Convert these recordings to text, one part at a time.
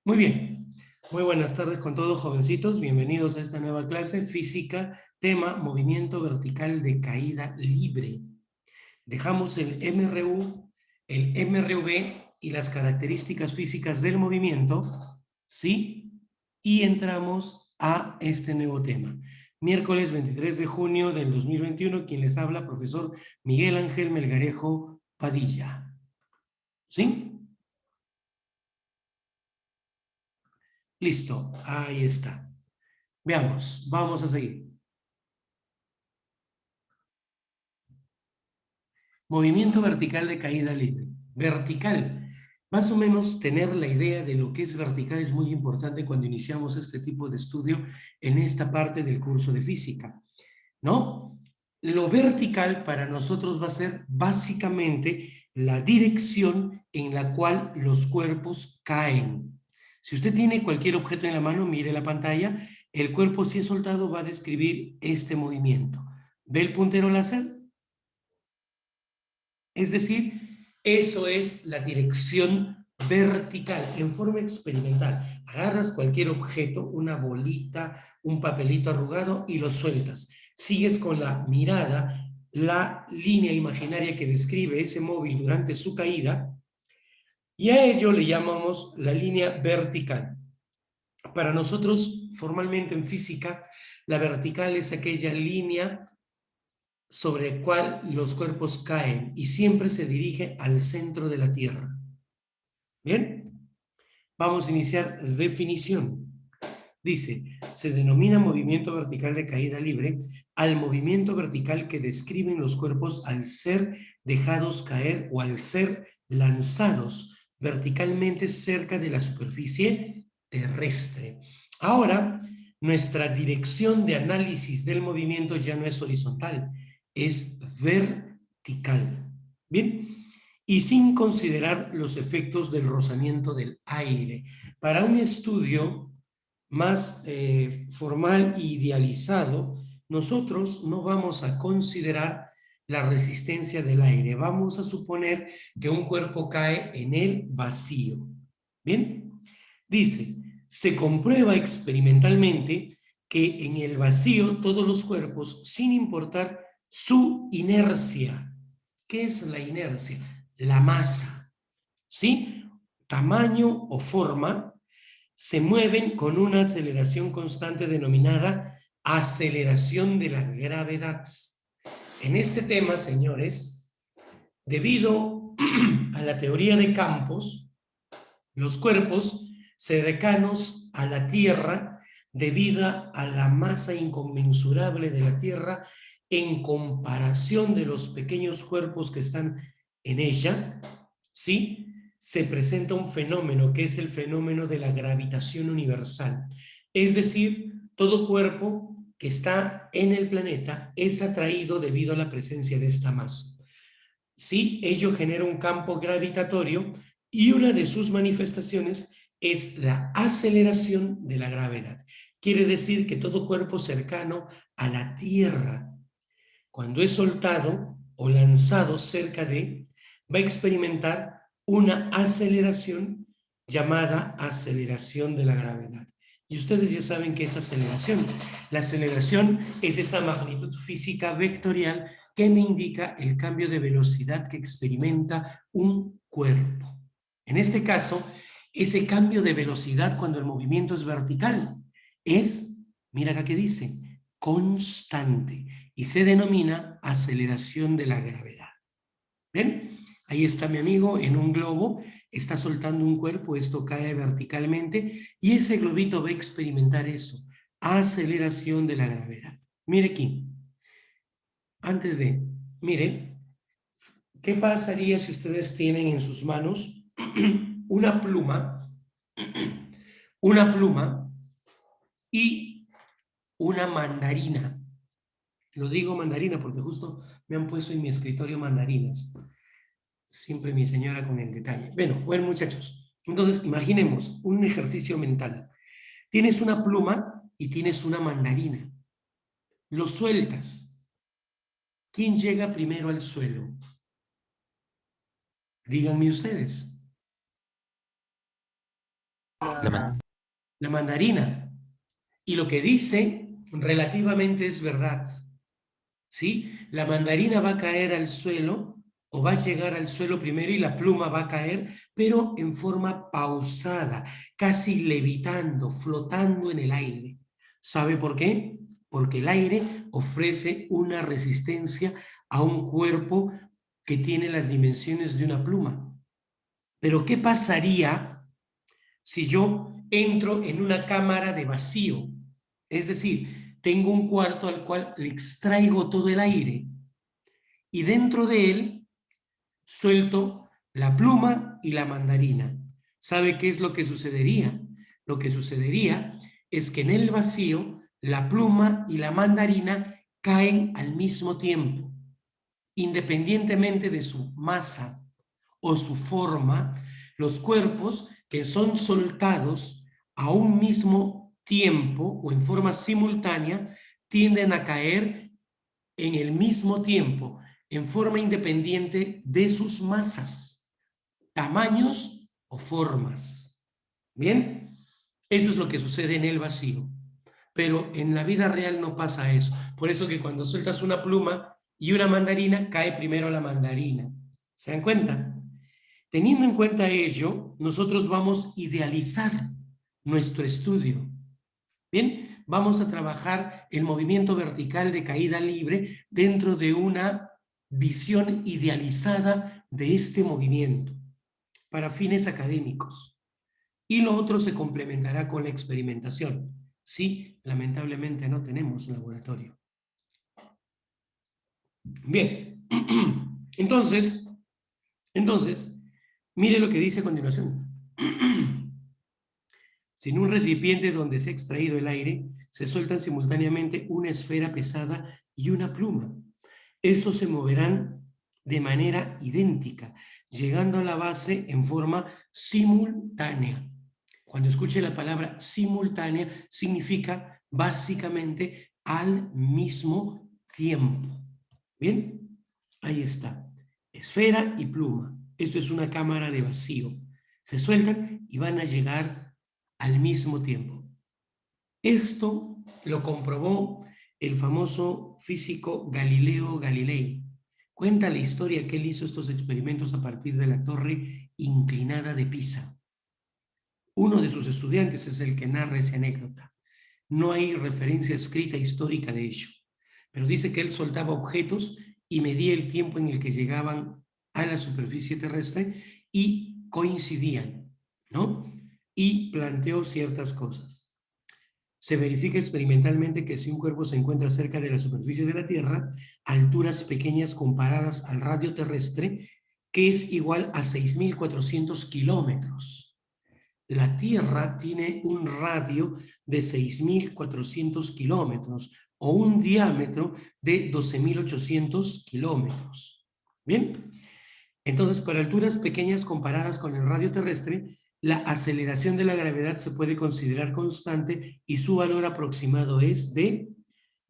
Muy bien, muy buenas tardes con todos, jovencitos. Bienvenidos a esta nueva clase, física, tema movimiento vertical de caída libre. Dejamos el MRU, el MRV y las características físicas del movimiento, ¿sí? Y entramos a este nuevo tema. Miércoles 23 de junio del 2021, quien les habla, profesor Miguel Ángel Melgarejo Padilla. ¿Sí? Listo, ahí está. Veamos, vamos a seguir. Movimiento vertical de caída libre. Vertical. Más o menos tener la idea de lo que es vertical es muy importante cuando iniciamos este tipo de estudio en esta parte del curso de física, ¿no? Lo vertical para nosotros va a ser básicamente la dirección en la cual los cuerpos caen. Si usted tiene cualquier objeto en la mano, mire la pantalla, el cuerpo si es soltado va a describir este movimiento. ¿Ve el puntero láser? Es decir, eso es la dirección vertical en forma experimental. Agarras cualquier objeto, una bolita, un papelito arrugado y lo sueltas. Sigues con la mirada, la línea imaginaria que describe ese móvil durante su caída y a ello le llamamos la línea vertical. Para nosotros, formalmente en física, la vertical es aquella línea sobre el cual los cuerpos caen y siempre se dirige al centro de la Tierra. Bien, vamos a iniciar definición. Dice, se denomina movimiento vertical de caída libre al movimiento vertical que describen los cuerpos al ser dejados caer o al ser lanzados verticalmente cerca de la superficie terrestre. Ahora, nuestra dirección de análisis del movimiento ya no es horizontal, es vertical. Bien, y sin considerar los efectos del rozamiento del aire. Para un estudio más formal e idealizado, nosotros no vamos a considerar la resistencia del aire. Vamos a suponer que un cuerpo cae en el vacío. ¿Bien? Dice, se comprueba experimentalmente que en el vacío todos los cuerpos, sin importar su inercia. ¿Qué es la inercia? La masa, ¿sí? Tamaño o forma, se mueven con una aceleración constante denominada aceleración de la gravedad. En este tema, señores, debido a la teoría de campos, los cuerpos cercanos a la Tierra, debido a la masa inconmensurable de la Tierra en comparación de los pequeños cuerpos que están en ella, ¿sí? Se presenta un fenómeno que es el fenómeno de la gravitación universal. Es decir, todo cuerpo que está en el planeta es atraído debido a la presencia de esta masa. Sí, ello genera un campo gravitatorio y una de sus manifestaciones es la aceleración de la gravedad. Quiere decir que todo cuerpo cercano a la Tierra, cuando es soltado o lanzado cerca de, va a experimentar una aceleración llamada aceleración de la gravedad. Y ustedes ya saben qué es aceleración. La aceleración es esa magnitud física vectorial que me indica el cambio de velocidad que experimenta un cuerpo. En este caso, ese cambio de velocidad cuando el movimiento es vertical es, mira acá que dice, constante y se denomina aceleración de la gravedad. ¿Ven? Ahí está mi amigo en un globo, está soltando un cuerpo, esto cae verticalmente y ese globito va a experimentar eso, aceleración de la gravedad. Mire aquí, antes de, mire, ¿qué pasaría si ustedes tienen en sus manos una pluma, una pluma y una mandarina? Lo digo mandarina porque justo me han puesto en mi escritorio mandarinas. Siempre mi señora con el detalle. Bueno, muchachos. Entonces, imaginemos un ejercicio mental. Tienes una pluma y tienes una mandarina. Lo sueltas. ¿Quién llega primero al suelo? Díganme ustedes. La man- La mandarina. Y lo que dice relativamente es verdad. ¿Sí? La mandarina va a caer al suelo o va a llegar al suelo primero y la pluma va a caer, pero en forma pausada, casi levitando, flotando en el aire. ¿Sabe por qué? Porque el aire ofrece una resistencia a un cuerpo que tiene las dimensiones de una pluma. Pero ¿qué pasaría si yo entro en una cámara de vacío? Es decir, tengo un cuarto al cual le extraigo todo el aire y dentro de él suelto la pluma y la mandarina. ¿Sabe qué es lo que sucedería? Lo que sucedería es que en el vacío la pluma y la mandarina caen al mismo tiempo, independientemente de su masa o su forma. Los cuerpos que son soltados a un mismo tiempo o en forma simultánea tienden a caer en el mismo tiempo, en forma independiente de sus masas, tamaños o formas. ¿Bien? Eso es lo que sucede en el vacío. Pero en la vida real no pasa eso. Por eso que cuando sueltas una pluma y una mandarina, cae primero la mandarina. ¿Se dan cuenta? Teniendo en cuenta ello, nosotros vamos a idealizar nuestro estudio. Bien, vamos a trabajar el movimiento vertical de caída libre dentro de una visión idealizada de este movimiento para fines académicos. Y lo otro se complementará con la experimentación. Sí, lamentablemente no tenemos laboratorio. Bien, entonces, mire lo que dice a continuación. Si en un recipiente donde se ha extraído el aire se sueltan simultáneamente una esfera pesada y una pluma, estos se moverán de manera idéntica, llegando a la base en forma simultánea. Cuando escuche la palabra simultánea, significa básicamente al mismo tiempo. ¿Bien? Ahí está. Esfera y pluma. Esto es una cámara de vacío. Se sueltan y van a llegar al mismo tiempo. Esto lo comprobó el famoso físico Galileo Galilei. Cuenta la historia que él hizo estos experimentos a partir de la torre inclinada de Pisa. Uno de sus estudiantes es el que narra esa anécdota. No hay referencia escrita histórica de ello, pero dice que él soltaba objetos y medía el tiempo en el que llegaban a la superficie terrestre y coincidían, ¿no? Y planteó ciertas cosas. Se verifica experimentalmente que si un cuerpo se encuentra cerca de la superficie de la Tierra, a alturas pequeñas comparadas al radio terrestre, que es igual a 6.400 kilómetros. La Tierra tiene un radio de 6.400 kilómetros o un diámetro de 12.800 kilómetros. ¿Bien? Entonces, para alturas pequeñas comparadas con el radio terrestre, la aceleración de la gravedad se puede considerar constante y su valor aproximado es de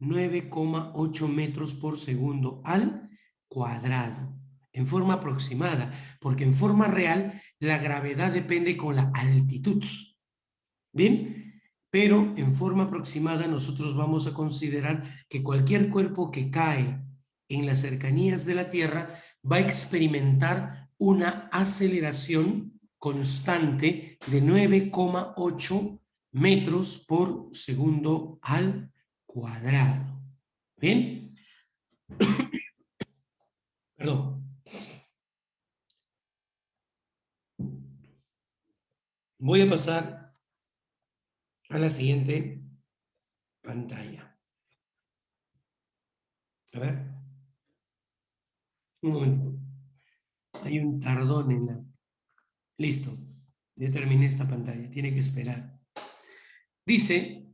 9,8 metros por segundo al cuadrado, en forma aproximada, porque en forma real la gravedad depende con la altitud. ¿Bien? Pero en forma aproximada nosotros vamos a considerar que cualquier cuerpo que cae en las cercanías de la Tierra va a experimentar una aceleración constante de 9,8 metros por segundo al cuadrado. ¿Bien? Perdón. Voy a pasar a la siguiente pantalla. A ver. Un momentito. Hay un tardón en la... Listo. Ya terminé esta pantalla. Tiene que esperar. Dice,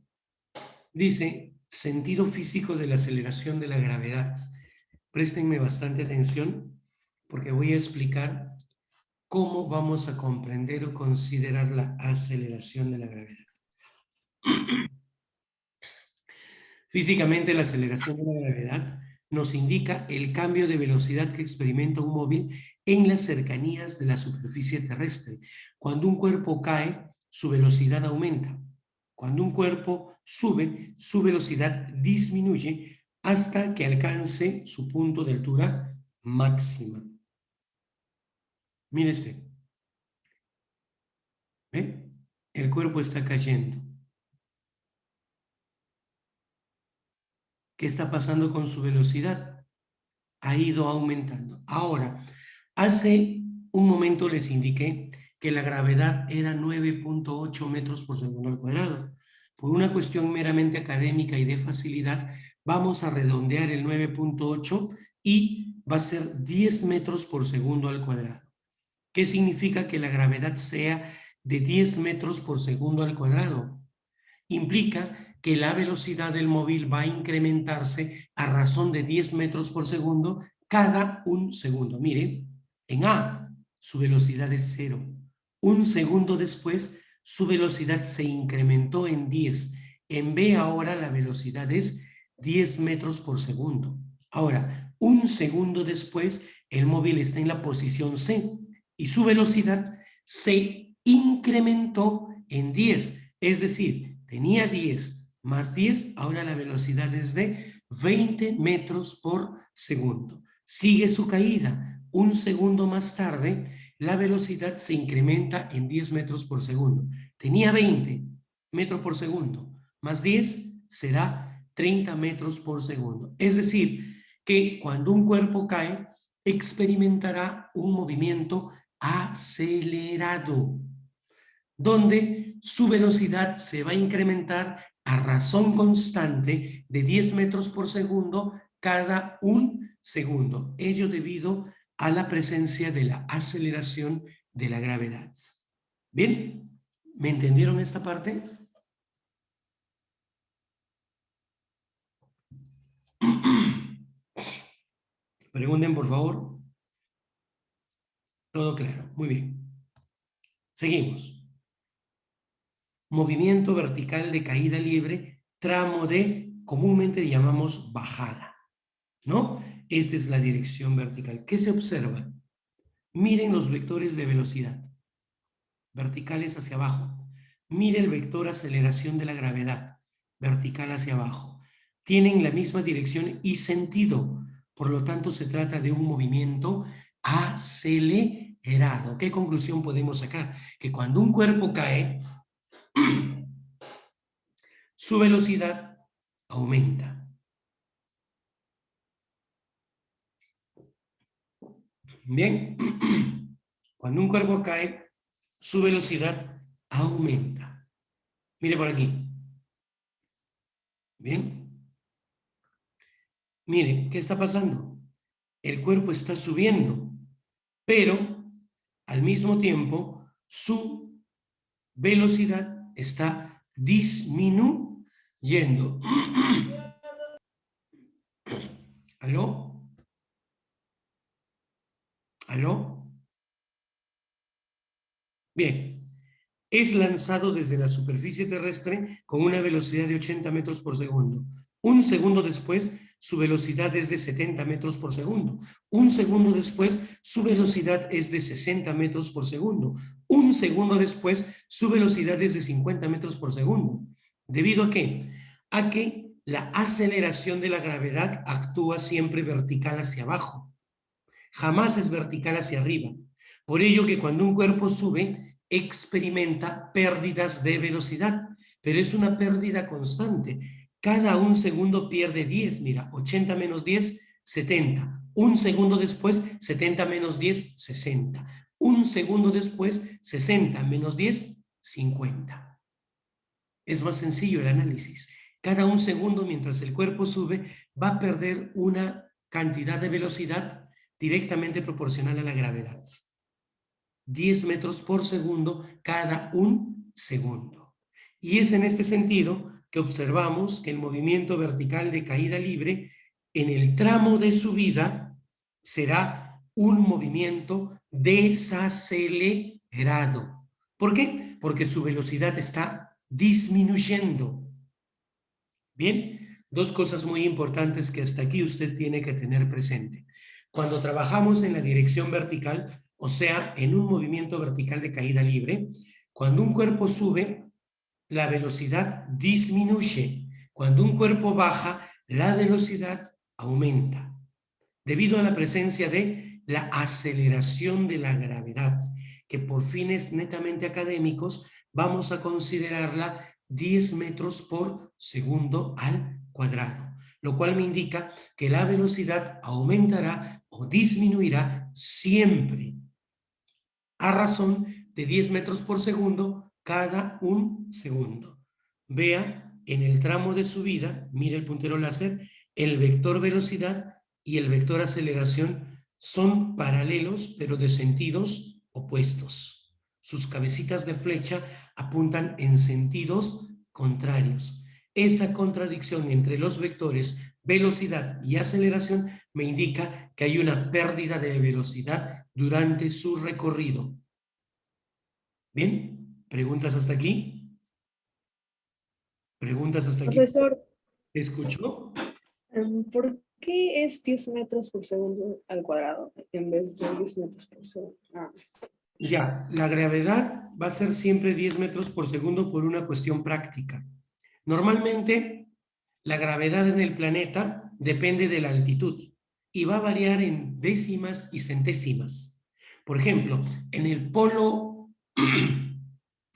sentido físico de la aceleración de la gravedad. Préstenme bastante atención porque voy a explicar cómo vamos a comprender o considerar la aceleración de la gravedad. Físicamente, la aceleración de la gravedad nos indica el cambio de velocidad que experimenta un móvil en las cercanías de la superficie terrestre. Cuando un cuerpo cae, su velocidad aumenta. Cuando un cuerpo sube, su velocidad disminuye hasta que alcance su punto de altura máxima. Mire usted. ¿Ve? El cuerpo está cayendo. ¿Qué está pasando con su velocidad? Ha ido aumentando. Ahora, hace un momento les indiqué que la gravedad era 9.8 metros por segundo al cuadrado. Por una cuestión meramente académica y de facilidad, vamos a redondear el 9.8 y va a ser 10 metros por segundo al cuadrado. ¿Qué significa que la gravedad sea de 10 metros por segundo al cuadrado? Implica que la velocidad del móvil va a incrementarse a razón de 10 metros por segundo cada un segundo. Miren, en A su velocidad es 0. Un segundo después su velocidad se incrementó en 10. En B ahora la velocidad es 10 metros por segundo. Ahora, un segundo después el móvil está en la posición C y su velocidad se incrementó en 10. Es decir, tenía 10 más 10, ahora la velocidad es de 20 metros por segundo. Sigue su caída. Un segundo más tarde, la velocidad se incrementa en 10 metros por segundo. Tenía 20 metros por segundo, más 10 será 30 metros por segundo. Es decir, que cuando un cuerpo cae, experimentará un movimiento acelerado, donde su velocidad se va a incrementar a razón constante de 10 metros por segundo cada un segundo. Ello debido a la presencia de la aceleración de la gravedad. ¿Bien? ¿Me entendieron esta parte? Pregunten, por favor. Todo claro. Muy bien. Seguimos. Movimiento vertical de caída libre, tramo de, comúnmente llamamos bajada, ¿no? Esta es la dirección vertical. ¿Qué se observa? Miren los vectores de velocidad, verticales hacia abajo. Mire el vector aceleración de la gravedad, vertical hacia abajo. Tienen la misma dirección y sentido, por lo tanto se trata de un movimiento acelerado. ¿Qué conclusión podemos sacar? Que cuando un cuerpo cae, su velocidad aumenta. Bien, cuando un cuerpo cae, su velocidad aumenta. Mire por aquí. Bien. Mire, ¿qué está pasando? El cuerpo está subiendo, pero al mismo tiempo su velocidad está disminuyendo. ¿Aló? ¿Aló? Bien. Es lanzado desde la superficie terrestre con una velocidad de 80 metros por segundo. Un segundo después, su velocidad es de 70 metros por segundo. Un segundo después, su velocidad es de 60 metros por segundo. Un segundo después, su velocidad es de 50 metros por segundo. ¿Debido a qué? A que la aceleración de la gravedad actúa siempre vertical hacia abajo. Jamás es vertical hacia arriba. Por ello que cuando un cuerpo sube, experimenta pérdidas de velocidad, pero es una pérdida constante. Cada un segundo pierde 10, mira, 80 menos 10, 70. Un segundo después, 70 menos 10, 60. Un segundo después, 60 menos 10, 50. Es más sencillo el análisis. Cada un segundo, mientras el cuerpo sube, va a perder una cantidad de velocidad directamente proporcional a la gravedad. 10 metros por segundo cada un segundo. Y es en este sentido que observamos que el movimiento vertical de caída libre en el tramo de subida será un movimiento desacelerado. ¿Por qué? Porque su velocidad está disminuyendo. Bien, dos cosas muy importantes que hasta aquí usted tiene que tener presente. Cuando trabajamos en la dirección vertical, o sea, en un movimiento vertical de caída libre, Cuando un cuerpo sube, la velocidad disminuye. Cuando un cuerpo baja, la velocidad aumenta, debido a la presencia de la aceleración de la gravedad, que por fines netamente académicos vamos a considerarla 10 metros por segundo al cuadrado, lo cual me indica que la velocidad aumentará o disminuirá siempre a razón de 10 metros por segundo cada un segundo. Vea en el tramo de subida, mire el puntero láser, el vector velocidad y el vector aceleración son paralelos, pero de sentidos opuestos. Sus cabecitas de flecha apuntan en sentidos contrarios. Esa contradicción entre los vectores velocidad y aceleración me indica que hay una pérdida de velocidad durante su recorrido. ¿Bien? ¿Preguntas hasta aquí? ¿Preguntas hasta aquí? Profesor, ¿Escuchó? ¿por qué es 10 metros por segundo al cuadrado en vez de 10 metros por segundo? Ya, la gravedad va a ser siempre 10 metros por segundo por una cuestión práctica. Normalmente, la gravedad en el planeta depende de la altitud y va a variar en décimas y centésimas. Por ejemplo, en el polo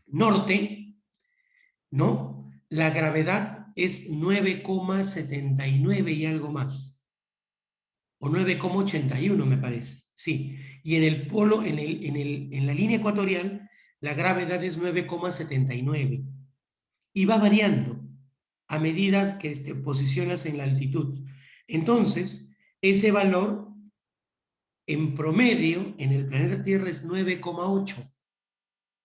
norte, ¿no? La gravedad es 9,79 y algo más. O 9,81 me parece, sí. Y en el polo, en la línea ecuatorial, la gravedad es 9,79. Y va variando a medida que te posicionas en la altitud. Entonces, ese valor en promedio en el planeta Tierra es 9,8.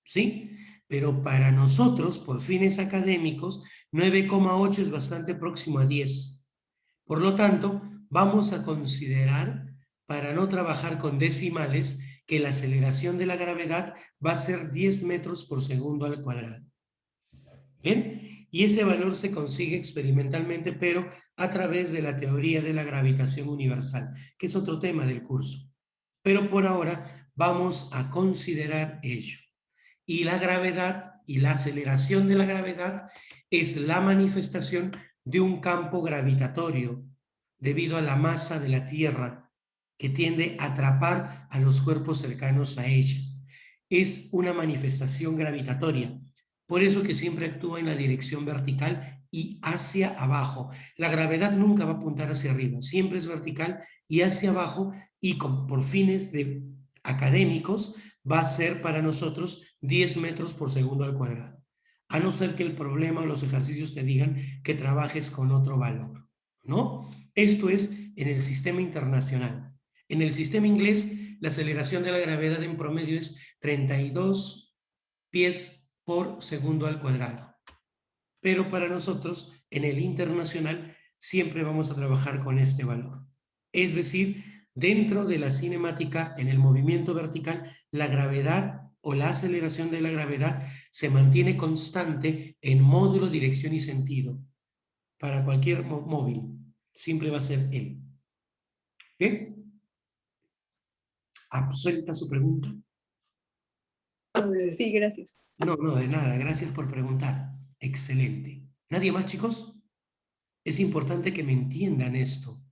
¿Sí? Pero para nosotros, por fines académicos, 9,8 es bastante próximo a 10. Por lo tanto, vamos a considerar, para no trabajar con decimales, que la aceleración de la gravedad va a ser 10 metros por segundo al cuadrado. ¿Bien? Y ese valor se consigue experimentalmente, pero a través de la teoría de la gravitación universal, que es otro tema del curso. Pero por ahora vamos a considerar ello. Y la gravedad y la aceleración de la gravedad es la manifestación de un campo gravitatorio debido a la masa de la Tierra que tiende a atrapar a los cuerpos cercanos a ella. Es una manifestación gravitatoria. Por eso que siempre actúa en la dirección vertical y hacia abajo. La gravedad nunca va a apuntar hacia arriba, siempre es vertical y hacia abajo, y por fines académicos va a ser para nosotros 10 metros por segundo al cuadrado. A no ser que el problema o los ejercicios te digan que trabajes con otro valor, ¿no? Esto es en el sistema internacional. En el sistema inglés, la aceleración de la gravedad en promedio es 32 pies por segundo al cuadrado. Pero para nosotros, en el internacional, siempre vamos a trabajar con este valor. Es decir, dentro de la cinemática, en el movimiento vertical, la gravedad o la aceleración de la gravedad se mantiene constante en módulo, dirección y sentido. Para cualquier móvil, siempre va a ser él. ¿Bien? ¿Absuelta su pregunta? Sí, gracias. No, de nada. Gracias por preguntar. Excelente. ¿Nadie más, chicos? Es importante que me entiendan esto,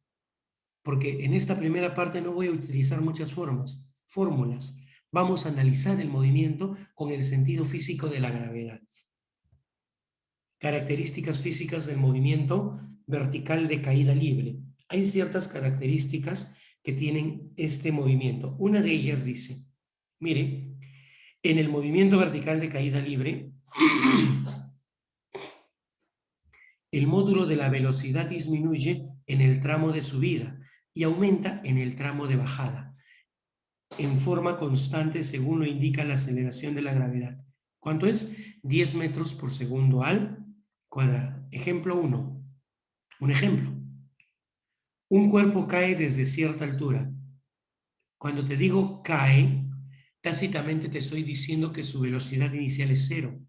porque en esta primera parte no voy a utilizar muchas fórmulas. Vamos a analizar el movimiento con el sentido físico de la gravedad. Características físicas del movimiento vertical de caída libre. Hay ciertas características que tienen este movimiento. Una de ellas dice, mire, en el movimiento vertical de caída libre, el módulo de la velocidad disminuye en el tramo de subida y aumenta en el tramo de bajada, en forma constante según lo indica la aceleración de la gravedad. ¿Cuánto es? 10 metros por segundo al cuadrado. Ejemplo 1. Un ejemplo. Un cuerpo cae desde cierta altura. Cuando te digo cae, tácitamente te estoy diciendo que su velocidad inicial es 0.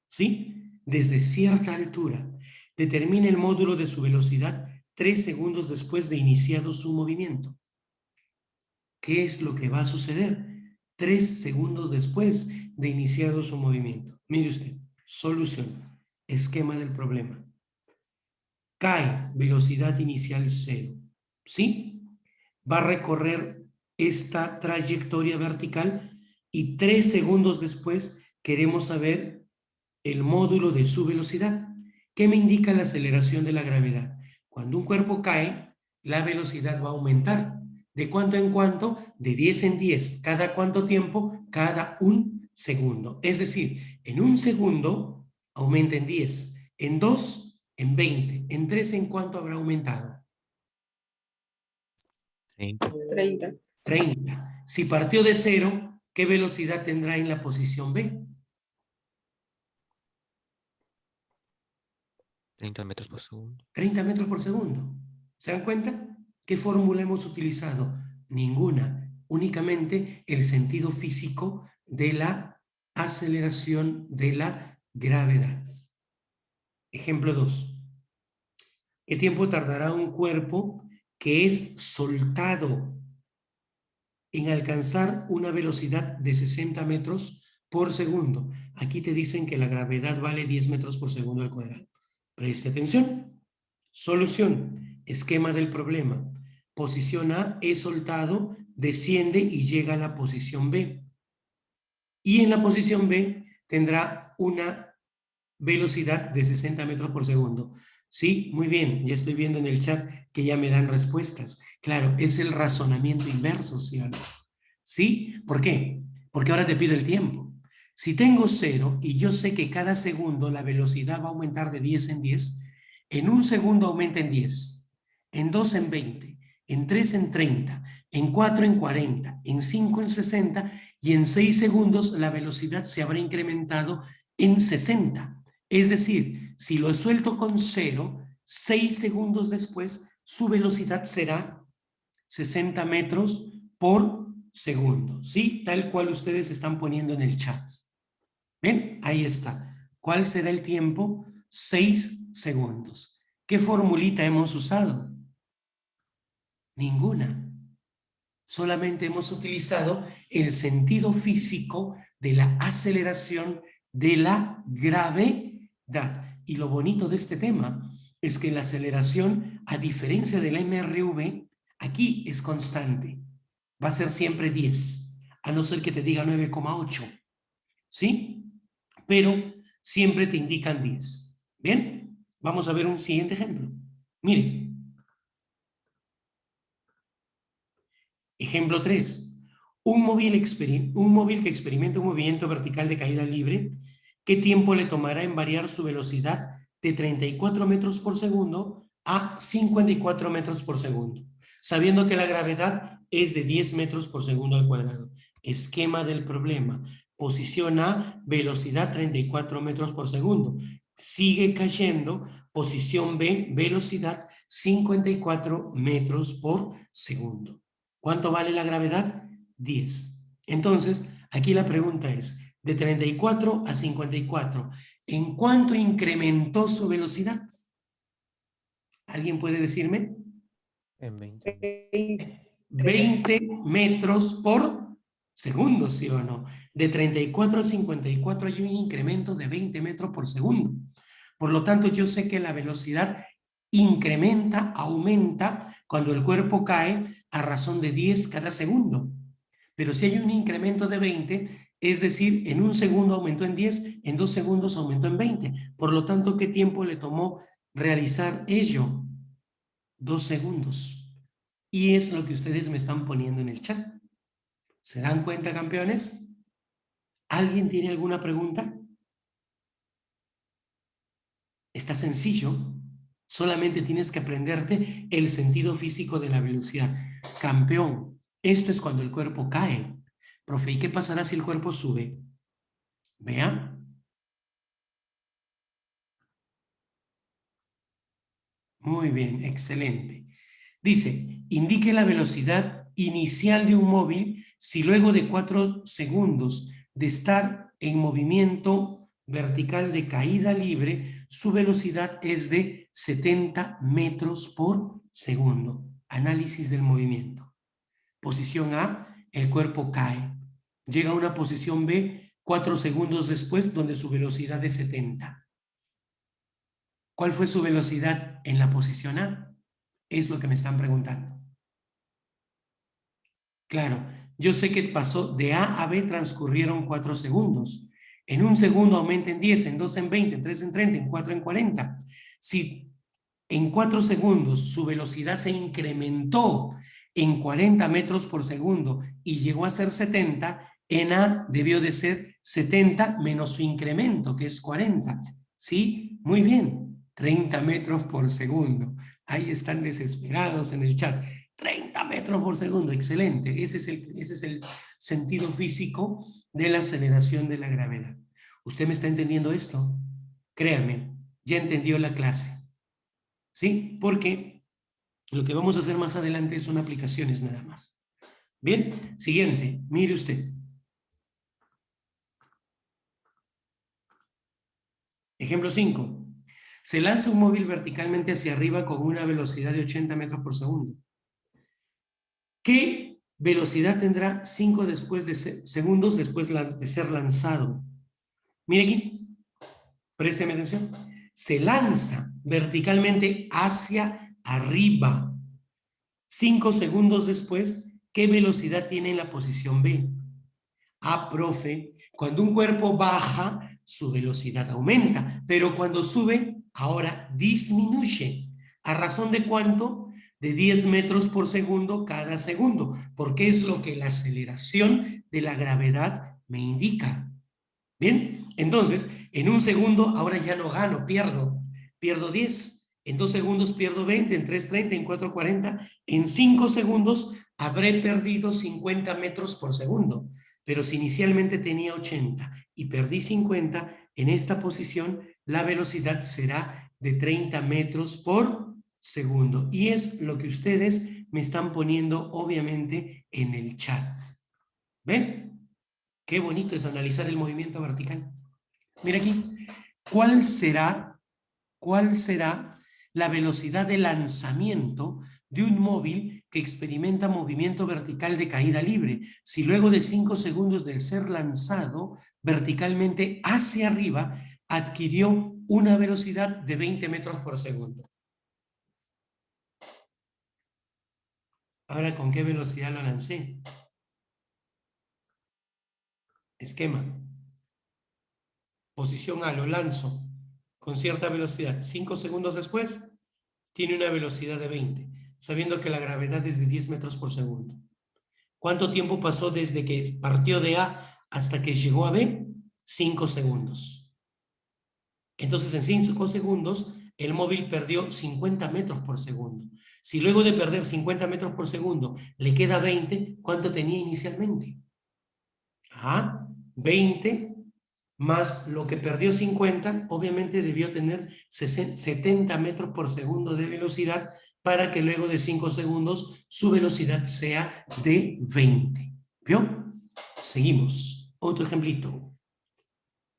¿Sí? Desde cierta altura. Determina el módulo de su velocidad 3 segundos después de iniciado su movimiento. ¿Qué es lo que va a suceder? 3 segundos después de iniciado su movimiento. Mire usted, solución, esquema del problema. Cae, velocidad inicial 0. ¿Sí? Va a recorrer esta trayectoria vertical y 3 segundos después queremos saber el módulo de su velocidad. ¿Qué me indica la aceleración de la gravedad? Cuando un cuerpo cae, la velocidad va a aumentar. ¿De cuánto en cuánto? De 10 en 10. ¿Cada cuánto tiempo? Cada un segundo. Es decir, en un segundo aumenta en 10, en 2 en 20, en 3 ¿en cuánto habrá aumentado? 30. 30. Si partió de 0, ¿qué velocidad tendrá en la posición B? 30 metros por segundo. 30 metros por segundo. ¿Se dan cuenta? ¿Qué fórmula hemos utilizado? Ninguna. Únicamente el sentido físico de la aceleración de la gravedad. Ejemplo 2. ¿Qué tiempo tardará un cuerpo que es soltado en alcanzar una velocidad de 60 metros por segundo? Aquí te dicen que la gravedad vale 10 metros por segundo al cuadrado. Preste atención. Solución. Esquema del problema. Posición A es soltado, desciende y llega a la posición B. Y en la posición B tendrá una velocidad de 60 metros por segundo. Sí, muy bien, ya estoy viendo en el chat que ya me dan respuestas. Claro, es el razonamiento inverso, ¿sí o no? ¿Sí? ¿Por qué? Porque ahora te pido el tiempo. Si tengo 0 y yo sé que cada segundo la velocidad va a aumentar de 10 en 10, en un segundo aumenta en 10, en 2 en 20, en 3 en 30, en 4 en 40, en 5 en 60 y en 6 segundos la velocidad se habrá incrementado en 60. Es decir, si lo suelto con 0, 6 segundos después su velocidad será 60 metros por segundo. ¿Sí? Tal cual ustedes están poniendo en el chat. ¿Ven? Ahí está. ¿Cuál será el tiempo? 6 segundos. ¿Qué formulita hemos usado? Ninguna. Solamente hemos utilizado el sentido físico de la aceleración de la gravedad. Y lo bonito de este tema es que la aceleración, a diferencia de la MRV, aquí es constante. Va a ser siempre 10, a no ser que te diga 9,8. ¿Sí? Pero siempre te indican 10. ¿Bien? Vamos a ver un siguiente ejemplo. Miren. Ejemplo 3. Un móvil que experimenta un movimiento vertical de caída libre, ¿qué tiempo le tomará en variar su velocidad de 34 metros por segundo a 54 metros por segundo? Sabiendo que la gravedad es de 10 metros por segundo al cuadrado. Esquema del problema. Posición A, velocidad 34 metros por segundo. Sigue cayendo. Posición B, velocidad 54 metros por segundo. ¿Cuánto vale la gravedad? 10. Entonces, aquí la pregunta es, de 34 a 54, ¿en cuánto incrementó su velocidad? ¿Alguien puede decirme? En 20. 20 metros por segundo, ¿sí o no? De 34 a 54 hay un incremento de 20 metros por segundo. Por lo tanto, yo sé que la velocidad incrementa, aumenta cuando el cuerpo cae a razón de 10 cada segundo. Pero si hay un incremento de 20, es decir, en un segundo aumentó en 10, en 2 segundos aumentó en 20. Por lo tanto, ¿qué tiempo le tomó realizar ello? 2 segundos. Y es lo que ustedes me están poniendo en el chat. ¿Se dan cuenta, campeones? ¿Alguien tiene alguna pregunta? Está sencillo. Solamente tienes que aprenderte el sentido físico de la velocidad. Campeón, esto es cuando el cuerpo cae. Profe, ¿y qué pasará si el cuerpo sube? Vea. Muy bien, excelente. Dice, indique la velocidad inicial de un móvil si luego de 4 segundos de estar en movimiento vertical de caída libre, su velocidad es de 70 metros por segundo. Análisis del movimiento. Posición A, el cuerpo cae. Llega a una posición B 4 segundos después, donde su velocidad es 70. ¿Cuál fue su velocidad en la posición A? Es lo que me están preguntando. Claro, yo sé que pasó de A a B, transcurrieron 4 segundos. En un segundo aumenta en 10, en 2 en 20, en 3 en 30, en 4 en 40. Si en 4 segundos su velocidad se incrementó en 40 metros por segundo y llegó a ser 70, en A debió de ser 70 menos su incremento, que es 40. ¿Sí? Muy bien, 30 metros por segundo. Ahí están desesperados en el chat. 30 metros por segundo, excelente. Ese es el sentido físico de la aceleración de la gravedad. ¿Usted me está entendiendo esto? Créanme, ya entendió la clase. ¿Sí? Porque lo que vamos a hacer más adelante son aplicaciones nada más. Bien, siguiente, mire usted. Ejemplo 5. Se lanza un móvil verticalmente hacia arriba con una velocidad de 80 metros por segundo. ¿Qué velocidad tendrá 5 segundos después de ser lanzado? Mire aquí, présteme atención. Se lanza verticalmente hacia arriba. 5 segundos después, ¿qué velocidad tiene en la posición B? Ah, profe, cuando un cuerpo baja, su velocidad aumenta, pero cuando sube, ahora disminuye. ¿A razón de cuánto? De 10 metros por segundo cada segundo, porque es lo que la aceleración de la gravedad me indica. Bien, entonces, en un segundo, ahora ya no gano, pierdo 10. En 2 segundos pierdo 20, en 3, 30, en 4, 40. En 5 segundos habré perdido 50 metros por segundo. Pero si inicialmente tenía 80 y perdí 50, en esta posición la velocidad será de 30 metros por segundo. Y es lo que ustedes me están poniendo, obviamente, en el chat. ¿Ven? Qué bonito es analizar el movimiento vertical. Mira aquí, ¿cuál será la velocidad de lanzamiento de un móvil que experimenta movimiento vertical de caída libre si luego de 5 segundos de ser lanzado verticalmente hacia arriba adquirió una velocidad de 20 metros por segundo? Ahora, ¿con qué velocidad lo lancé? Esquema. Posición A, lo lanzo con cierta velocidad. 5 segundos después, tiene una velocidad de 20, sabiendo que la gravedad es de 10 metros por segundo. ¿Cuánto tiempo pasó desde que partió de A hasta que llegó a B? 5 segundos. Entonces, en 5 segundos, el móvil perdió 50 metros por segundo. Si luego de perder 50 metros por segundo le queda 20, ¿cuánto tenía inicialmente? 20 más lo que perdió 50, obviamente debió tener 70 metros por segundo de velocidad para que luego de 5 segundos su velocidad sea de 20. ¿Vio? Seguimos. Otro ejemplito.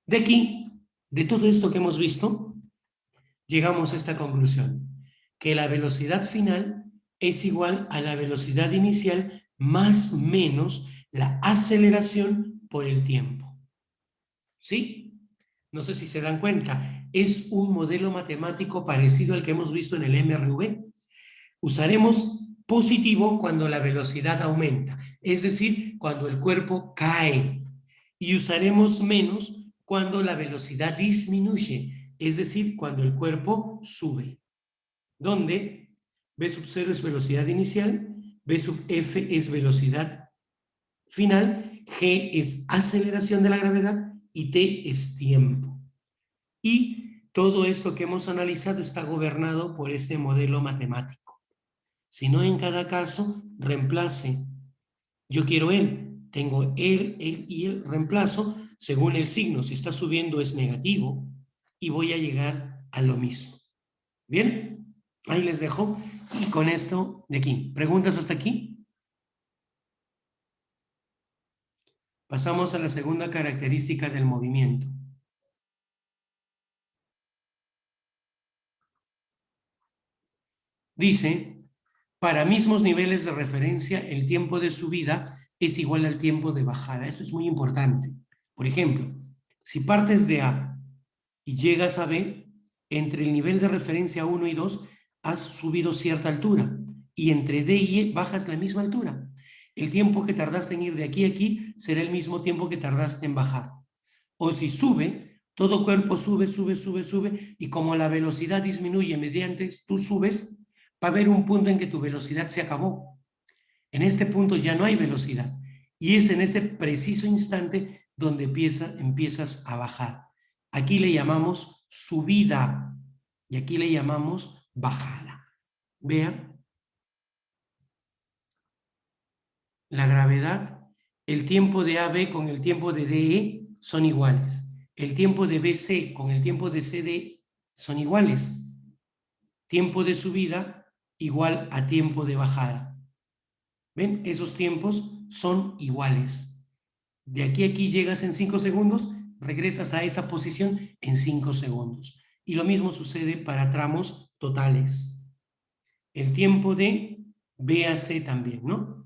De aquí, de todo esto que hemos visto, llegamos a esta conclusión, que la velocidad final es igual a la velocidad inicial más menos la aceleración por el tiempo. ¿Sí? No sé si se dan cuenta, es un modelo matemático parecido al que hemos visto en el MRV. Usaremos positivo cuando la velocidad aumenta, es decir, cuando el cuerpo cae, y usaremos menos cuando la velocidad disminuye, es decir, cuando el cuerpo sube. Donde V sub 0 es velocidad inicial, V sub F es velocidad final, G es aceleración de la gravedad y T es tiempo. Y todo esto que hemos analizado está gobernado por este modelo matemático. Si no, en cada caso, reemplace. Yo quiero él, tengo él y el reemplazo según el signo. Si está subiendo es negativo y voy a llegar a lo mismo. ¿Bien? Ahí les dejo. Y con esto de aquí. ¿Preguntas hasta aquí? Pasamos a la segunda característica del movimiento. Dice, para mismos niveles de referencia, el tiempo de subida es igual al tiempo de bajada. Esto es muy importante. Por ejemplo, si partes de A y llegas a B, entre el nivel de referencia 1 y 2 has subido cierta altura, y entre D y E bajas la misma altura. El tiempo que tardaste en ir de aquí a aquí será el mismo tiempo que tardaste en bajar. O si sube, todo cuerpo sube, sube, sube, sube, y como la velocidad disminuye mediante tú subes, va a haber un punto en que tu velocidad se acabó. En este punto ya no hay velocidad, y es en ese preciso instante donde empiezas a bajar. Aquí le llamamos subida y aquí le llamamos bajada. Vean, la gravedad, el tiempo de AB con el tiempo de DE son iguales. El tiempo de BC con el tiempo de CD son iguales. Tiempo de subida igual a tiempo de bajada. ¿Ven? Esos tiempos son iguales. De aquí a aquí llegas en 5 segundos, regresas a esa posición en 5 segundos. Y lo mismo sucede para tramos totales. El tiempo de B a C también, ¿no?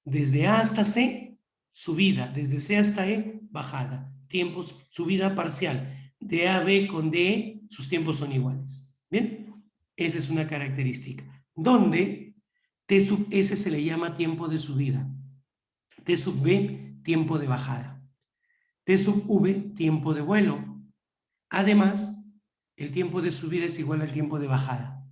Desde A hasta C, subida. Desde C hasta E, bajada. Tiempos, subida parcial. De A a B con DE, sus tiempos son iguales. ¿Bien? Esa es una característica. Donde T sub S se le llama tiempo de subida. T sub B, tiempo de bajada. T sub V, tiempo de vuelo. Además, el tiempo de subida es igual al tiempo de bajada.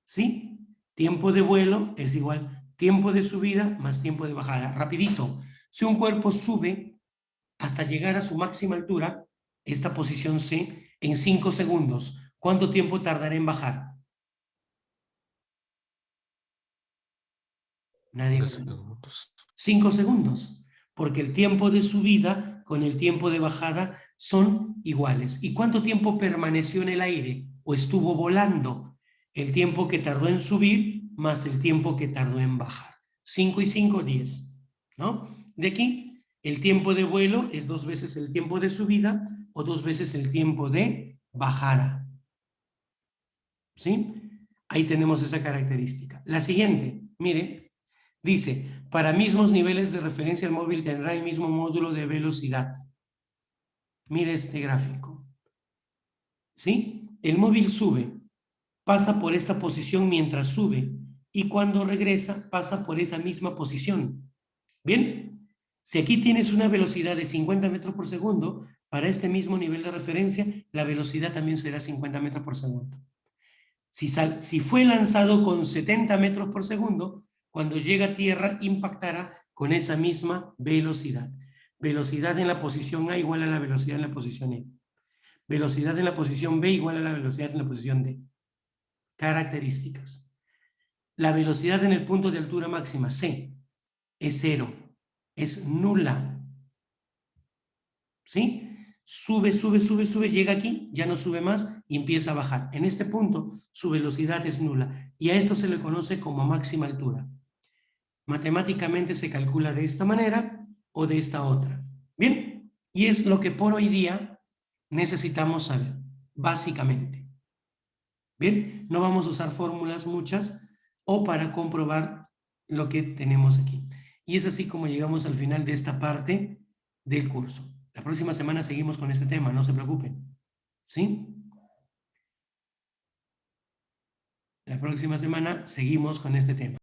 ¿Sí? Tiempo de vuelo es igual tiempo de subida más tiempo de bajada. Rapidito, si un cuerpo sube hasta llegar a su máxima altura, esta posición C, en 5 segundos, ¿cuánto tiempo tardará en bajar? Nadie. 2 segundos. 5 segundos, porque el tiempo de subida con el tiempo de bajada son iguales. ¿Y cuánto tiempo permaneció en el aire o estuvo volando? El tiempo que tardó en subir más el tiempo que tardó en bajar. 5 y 5, 10, ¿no? De aquí, el tiempo de vuelo es 2 veces el tiempo de subida o 2 veces el tiempo de bajada. ¿Sí? Ahí tenemos esa característica. La siguiente, mire, dice, para mismos niveles de referencia el móvil tendrá el mismo módulo de velocidad. Mire este gráfico. ¿Sí? El móvil sube, pasa por esta posición mientras sube y cuando regresa pasa por esa misma posición. ¿Bien? Si aquí tienes una velocidad de 50 metros por segundo, para este mismo nivel de referencia, la velocidad también será 50 metros por segundo. Si fue lanzado con 70 metros por segundo, cuando llega a tierra impactará con esa misma velocidad. Velocidad en la posición A igual a la velocidad en la posición E. Velocidad en la posición B igual a la velocidad en la posición D. Características. La velocidad en el punto de altura máxima, C, es 0, es nula. ¿Sí? Sube, sube, sube, sube, llega aquí, ya no sube más y empieza a bajar. En este punto, su velocidad es nula y a esto se le conoce como máxima altura. Matemáticamente se calcula de esta manera o de esta otra. Bien, y es lo que por hoy día necesitamos saber, básicamente. Bien, no vamos a usar fórmulas muchas o para comprobar lo que tenemos aquí. Y es así como llegamos al final de esta parte del curso. La próxima semana seguimos con este tema, no se preocupen. ¿Sí? La próxima semana seguimos con este tema.